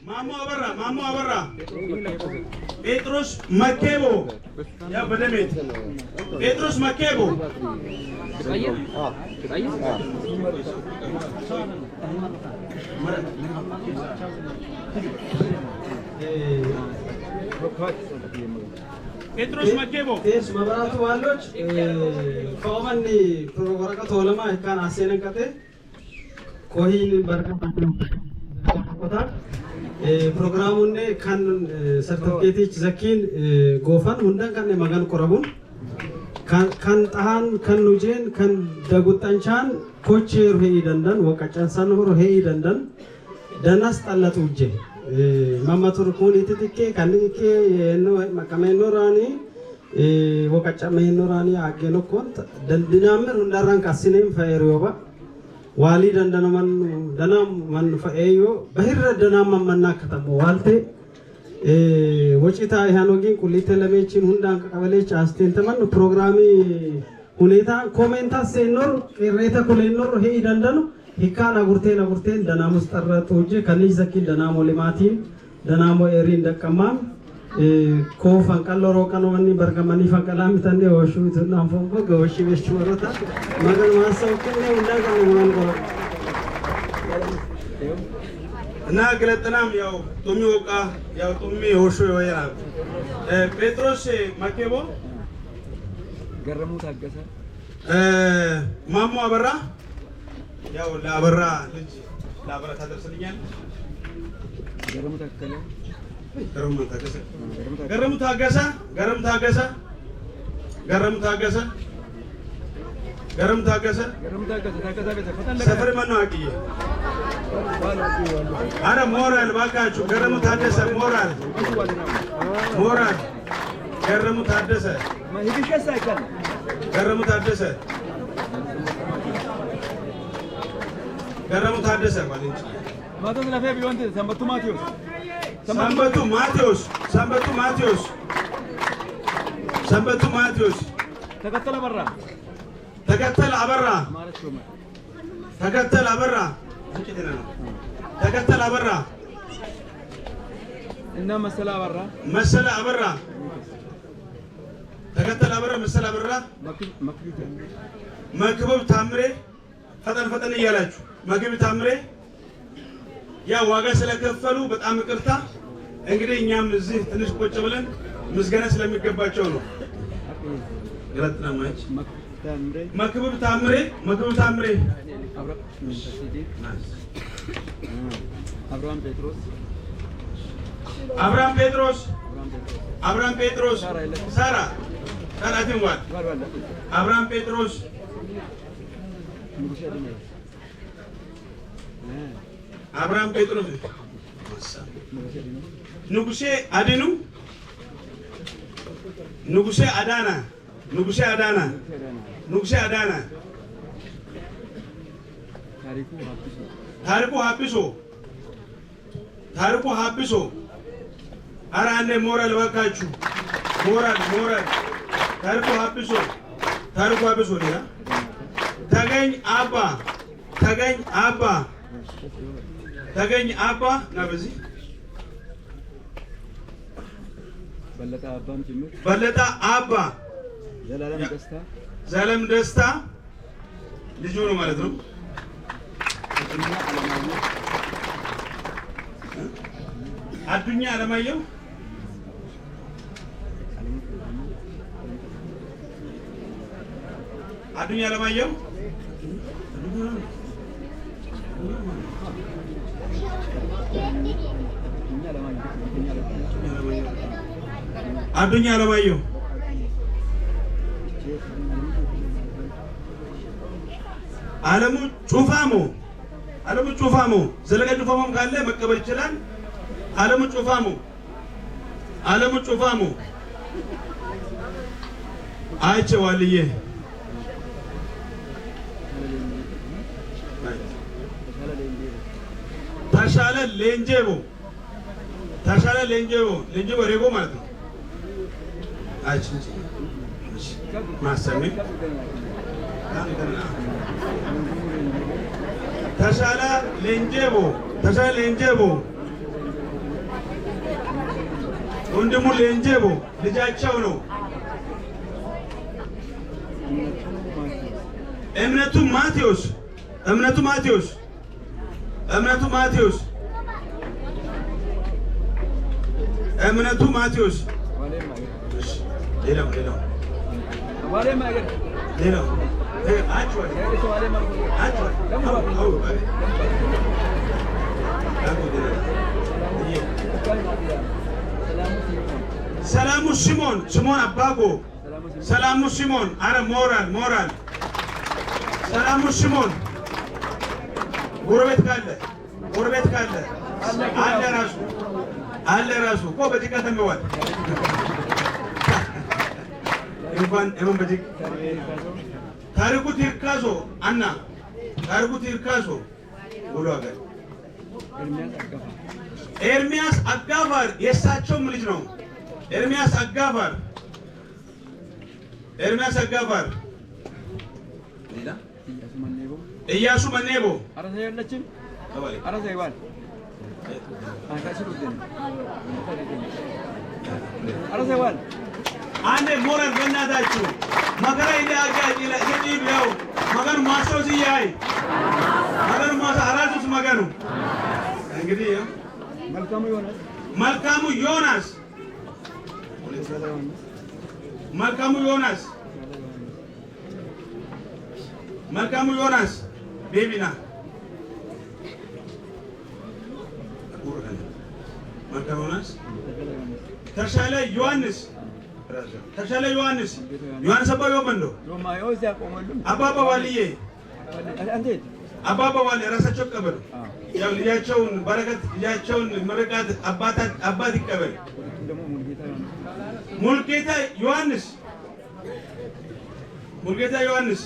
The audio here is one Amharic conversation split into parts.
ማሞ አበራ ጴጥሮስ መኬቦ ያ በደሜት ጴጥሮስ መኬቦ ጴጥሮስ መኬቦ እስ መብራቱ ዋሎች ከኦመኒ ፕሮግራም ተወለማ ካን አሰነቀተ ኮሂን በርካታ ፕሮግራሙን ካን ሰርቲፊኬት ዘኪን ጎፋን ሁንዳን ካን ማጋን ቆረቡን ካን ጣሃን ካን ኑጄን ካን ደጉጣንቻን ኮች ሩሄ ደንደን ወቀጫን ሳንሆር ሄ ደንደን ደናስ ጣላቱ ኡጄ ማማቱር ኮን ኢትቲኬ ካንኒኬ የኖ ማከመኖራኒ ወቀጫ መኖራኒ አገኖ ኮን ደንድናምር ሁንዳራን ካስኔም ፈይሮባ ዋሊ ደንደነመን ደናም ማን ፈኤዮ በህረ ደናም ማመና ከተሞ ዋልቴ ወጪታ ያኖጊን ቁሊተ ለሜችን ሁንዳን ቀበሌች አስቴንተመን ፕሮግራሚ ሁኔታ ኮሜንታ ሴኖር ቅሬታ ኮሌኖር ሄ ደንደኑ ሂካና ጉርቴን ደናሙስ ጠረጡ ኡጄ ከኒጅ ዘኪን ደናሞ ሊማቲን ደናሞ ኤሪን ደቀማም ኮፋን ቀሎሮ ቀኖኒ በርገማኒ ፈቀላም ተንዴ ወሹ ትናም ፈንቆ ገወሽ ቤሽ ወሮታ መገን ማሰው ከነ እንዳገነ ማን ቆ እና ገለጥናም ያው ቶሚ ወቃ ያው ቶሚ ወሹ ወይራ ጴጥሮስ መኬቦ ገረሙ ታገሰ ማሞ አበራ ያው ለአበራ ልጅ ለአበራ ታደርስልኛል ገረሙ ታከለ ገረሙ ታገሰ ሰፈር ማን ነው አቂዬ አረ ሞራል ባካችሁ ገረሙ ታደሰ ሞራል ገረሙ ታደሰ ማሂድሽ ሳይከል ገረሙ ታደሰ ማለት ማቶ ለፈ ቢወንት ሰንበቱ ማቴዎስ ተከተለ አበራ እና መሰለ አበራ ተከተለ አበራ መክብብ ታምሬ ፈጠን እያላችሁ መክብብ ታምሬ ያ ዋጋ ስለከፈሉ በጣም ይቅርታ። እንግዲህ እኛም እዚህ ትንሽ ቆጭ ብለን ምስጋና ስለሚገባቸው ነው። ገለጥና ማች መክብብ ታምሬ አብርሃም ጴጥሮስ ሳራ አትንዋል አብርሃም ጴጥሮስ ንጉሴ አዳና ታሪኩ ሀብሶ አረ አንዴ ሞራል ባካችሁ ሞራል ታሪኩ ሀብሶ ሌላ ተገኝ አባ ና በዚህ በለጠ አባ ዘላለም ደስታ ልጁ ነው ማለት ነው። አዱኛ አለማየሁ አለሙ ጩፋሞ ዘለቀ ጩፋሞም ካለ መቀበል ይችላል። አለሙ ጩፋሞ አይቼዋልዬ ተሻለ ሌንጀቦ ሬቦ ማለት ነው። ማሰሚ ተሻለ ሌንጀቦ ወንድሙ ለእንጀቦ ልጃቸው ነው። እምነቱ ማቴዎስ እምነቱ ማቴዎስ እምነቱ ማቴዎስ እምነቱ ማቴዎስ ሌላው ሰላሙ ሲሞን አባጎ ሰላሙ ሲሞን አረ ሞራል ሰላሙ ሲሞን ጎረቤት ካለ አለ ራሱ እኮ በጭቃ ተመዋል እንኳን በጭቃ ታሪኩ ትርካሶ አና ታሪኩ ትርካሶ ብሎ አገር ኤርሚያስ አጋፋር የእሳቸውም ልጅ ነው። ኤርሚያስ አጋፋር ሌላ ኢያሱ መኔቦ አንዴ ሞራል በእናታችሁ መከራ ይላጋጭ ይላው መገኑ ማስተው ሲያይ መገኑ ማሳ አራቱስ መገኑ እንግዲህ መልካሙ ዮናስ ቤቢና መልካሙ ዮናስ ተሻለ ዮሐንስ አባዮ መንዶ አባባ ዋልዬ ራሳቸው ቀበሉ። ያው ልጃቸውን በረከት ልጃቸውን መረቃት አባት ይቀበል። ሙልጌታ ዮሐንስ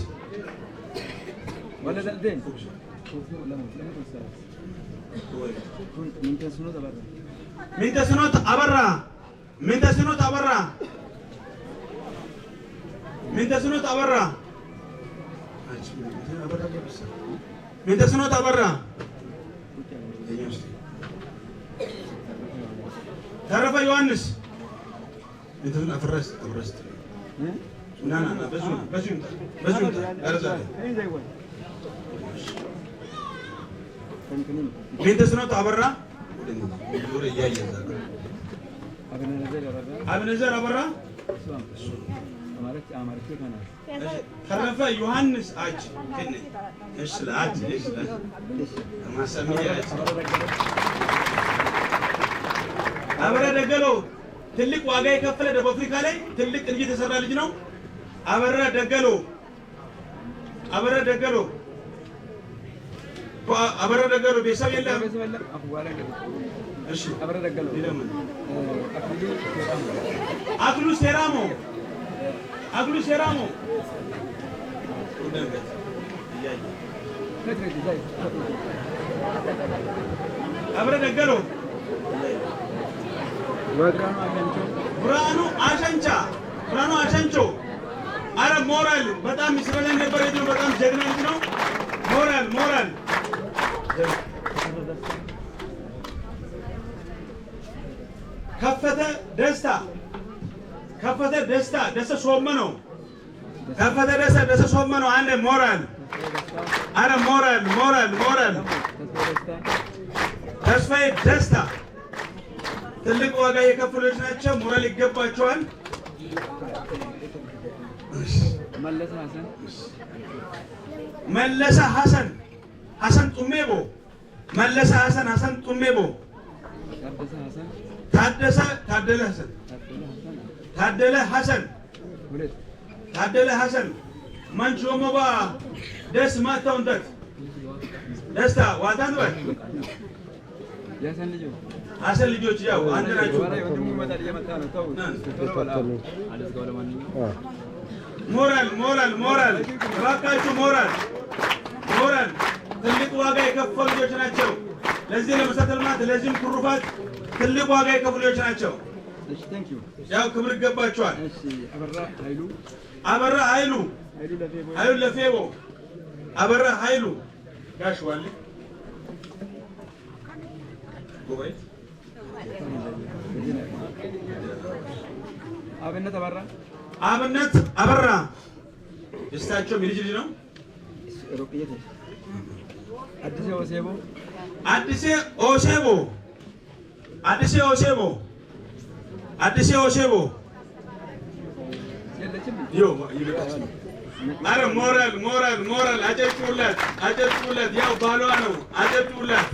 ሚንተስኖት አበራ ተረፈ ዮሐንስ እንትን አፍረስ ና በዙ ሚንተስኖት አበራ አብነዘር አበራ ተረፈ ዮሐንስ አጅ ከነ እሺ ማሰሚያ አበራ ደገሎ ትልቅ ዋጋ የከፈለ ደቡብ አፍሪካ ላይ ትልቅ ድርጅት የተሰራ ልጅ ነው። አበራ ደገሎ ቤተሰብ የለም። እሺ አክሉ ሴራሞ አበራ ደገሎ ብርሃኑ አሸንቾ አረ ሞራል በጣም ይስረለ ነበር። በጣም ጀግና ልጅ ነው። ሞራል ከፈተ ደስታ ሶመ ነው። አንድ ሞራል አረ ሞራል ተስፋዬ ደስታ ትልቅ ዋጋ የከፈሉት ናቸው። ሞራል ይገባቸዋል። መለሰ ሐሰን ጡሜቦ ታደለ ሐሰን መንቾሞባ ደስ ማታውንተት ደስታ ዋታን ወይ ሐሰን ልጆች ያው አንድ ናቸው። ሞራል እባካችሁ ሞራል ትልቅ ዋጋ የከፈሉ ልጆች ናቸው። ለዚህ ለመሰረተ ልማት ለዚህም ትሩፋት ትልቅ ዋጋ የከፈሉ ልጆች ናቸው። ያው ክብር ይገባቸዋል። አበራ ኃይሉ ለፌቦ አበራ ኃይሉ ጋሽ ዋል ጎበይ አብነት አበራ አብነት አበራ የእሳቸው ልጅ ነው። ሮቅየት አዲስ ኦሴቦ አዲስ ኦሴቦ አዲስ ኦሴቦ አዲስ ኦሴቦ ዮ አረ ሞራል አጨብጭቡለት። ያው ባሏ ነው። አጨብጭቡለት።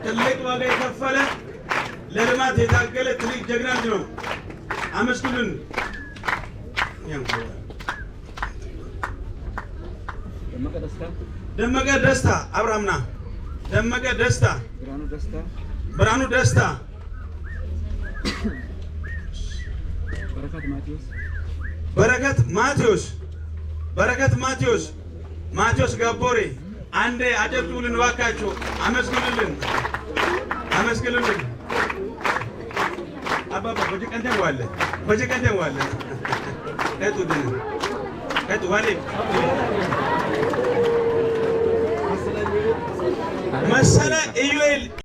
ትልቅ ዋጋ የከፈለ ለልማት የታገለ ትልቅ ጀግና ነው። አመስግኑን። ደመቀ ደስታ አብርሃምና ደመቀ ደስታ ብርሃኑ ደስታ በረከት ማቴዎስ ጋቦሬ አንዴ አጨብጭቡልን እባካችሁ። አመስግኑልን። አባባ በጀቀንተን ዋለ ከቱ ዋሌ መሰለ ኢዩኤል